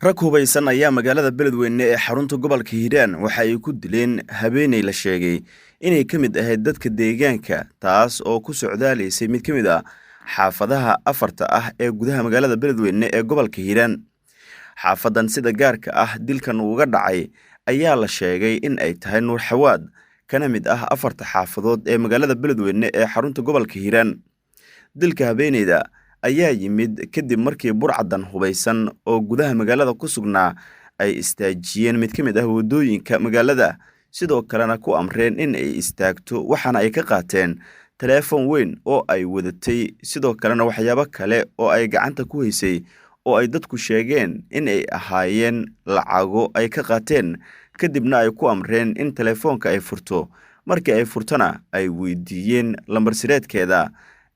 Rag hubeysan ayaa magaalada Beledweyne ee xarunta gobolka Hiiraan waxa ay ku dileen habeenay la sheegay inay ka mid ahayd dadka deegaanka taas oo ku socdaaleysay mid ka mid ah xaafadaha afarta ah ee gudaha magaalada Beledweyne ee gobolka Hiiraan. Xaafadan sida gaarka ah dilkan uga dhacay ayaa la sheegay in ay tahay Nuur Xawaad kana mid ah afarta xaafadood ee magaalada Beledweyne ee xarunta gobolka Hiiraan. Dilka habeenayda ayaa yimid kadib markii burcadan hubeysan oo gudaha magaalada ku sugnaa ay istaajiyeen mid ka mid ah wadooyinka magaalada sidoo kalena ku amreen in ay istaagto waxaana ay ka qaateen telefoon weyn oo ay wadatay sidoo kalena waxyaabo kale oo ay gacanta ku haysay oo ay dadku sheegeen in ay ahaayeen lacago ay ka qaateen kadibna ay ku amreen in telefoonka ay furto markii ay furtana ay weydiiyeen lambar sireedkeeda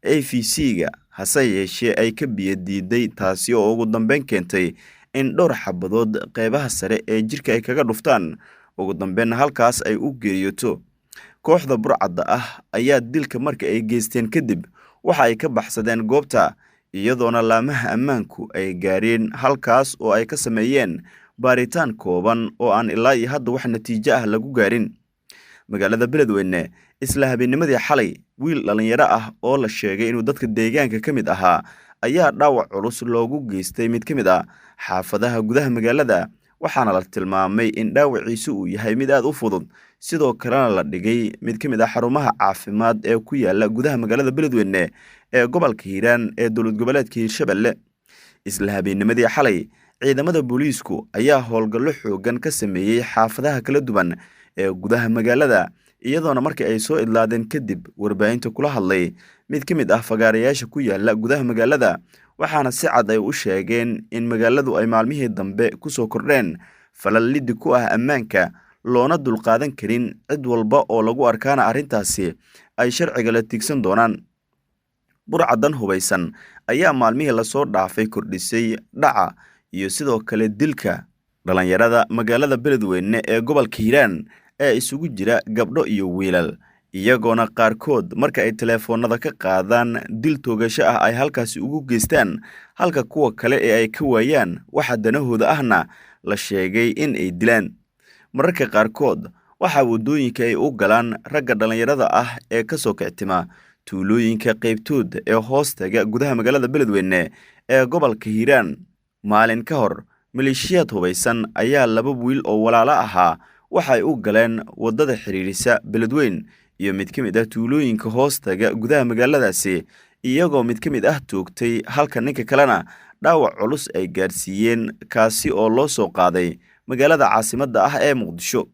AVC-ga hase yeeshee ay ka biyo diiday taasi oo ugu dambeyn keentay in dhowr xabadood qeybaha sare ee jirka ay kaga dhuftaan ugu dambeynna halkaas ay u geeriyoto. Kooxda burcadda ah ayaa dilka markii ay geysteen kadib waxa ay ka baxsadeen goobta iyadoona laamaha ammaanku ay gaareen halkaas oo ay ka sameeyeen baaritaan kooban oo aan ilaa iyo hadda wax natiijo ah lagu gaarin. Magaalada Beledweyne isla habeennimadii xalay wiil dhalinyaro ah oo la sheegay inuu dadka deegaanka ka mid ahaa ayaa dhaawac culus loogu geystay mid ka mid ah xaafadaha gudaha magaalada waxaana la tilmaamay in dhaawaciisu uu yahay mid aad u fudud sidoo kalena la dhigay mid ka mid ah xarumaha caafimaad ee ku yaala gudaha magaalada Beledweyne ee gobolka Hiiraan ee dowlad goboleedka Hiirshabelle. Isla habeennimadii xalay ciidamada booliisku ayaa howlgallo xoogan ka sameeyay xaafadaha kala duwan ee gudaha magaalada iyadoona markii ay soo idlaadeen kadib warbaahinta kula hadlay mid ka mid ah fagaarayaasha ku yaala gudaha magaalada waxaana si cad ay u sheegeen in magaaladu ay maalmihii dambe ku soo kordheen falal liddi ku ah ammaanka loona dulqaadan karin cid walba oo lagu arkaana arrintaasi ay sharciga la tigsan doonaan. Burcadan hubeysan ayaa maalmihii lasoo dhaafay kordhisay dhaca iyo sidoo kale dilka dhalinyarada magaalada Beledweyne ee gobolka Hiiraan ee isugu jira gabdho iyo wiilal iyagoona qaarkood marka ay telefoonada ka qaadaan dil toogasho ah ay halkaasi ugu geystaan halka kuwa kale ee ay ka waayaan waxa danahooda ahna la sheegay in ay dilaan. Mararka qaarkood waxa wadooyinka ay u galaan ragga dhalinyarada ah ee ka soo kictima tuulooyinka qaybtood ee hoostaga gudaha magaalada Beledweyne ee gobolka Hiiraan. Maalin ka hor maleeshiyaad hubeysan ayaa laba wiil oo walaalo ahaa waxay u galeen wadada xiriirisa Beledweyne iyo mid ka mid ah tuulooyinka hoostaga gudaha magaaladaasi iyagoo mid ka mid ah toogtay halka ninka kalena dhaawac culus ay gaarsiiyeen kaasi oo loo soo qaaday magaalada caasimadda ah ee Muqdisho.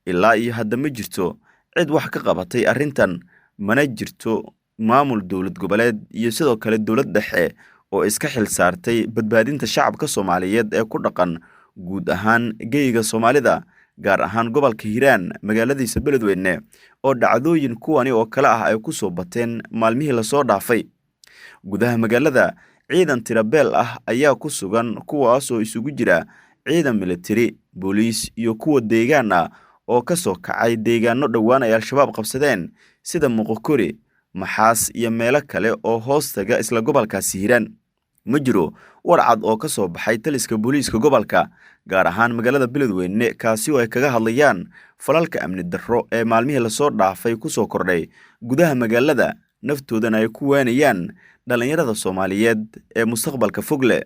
Ilaa iyo hadda ma jirto cid wax ka qabatay arrintan mana jirto maamul dowlad goboleed iyo sidoo kale dowlad dhexe oo iska xil saartay badbaadinta shacabka Soomaaliyeed ee ku dhaqan guud ahaan geyiga Soomaalida gaar ahaan gobolka Hiiraan magaaladiisa Beledweyne oo dhacdooyin kuwani oo kale ah ay ku soo bateen maalmihii la soo dhaafay. Gudaha magaalada ciidan tirabeel ah ayaa ku sugan kuwaas oo isugu jira ciidan military, booliis iyo kuwa deegaan ah oo ka soo kacay deegaano dhowaan ay Al-shabaab qabsadeen sida Moqokori, Maxaas iyo meelo kale oo hoostaga isla gobolkaasi Hiiraan. Ma jiro war cad oo ka soo baxay taliska booliiska gobolka gaar ahaan magaalada Beledweyne kaasi oo ay kaga hadlayaan falalka amni darro ee maalmihii la soo dhaafay ku soo kordhay gudaha magaalada naftoodana ay ku waanayaan dhalinyarada Soomaaliyeed ee mustaqbalka fog leh.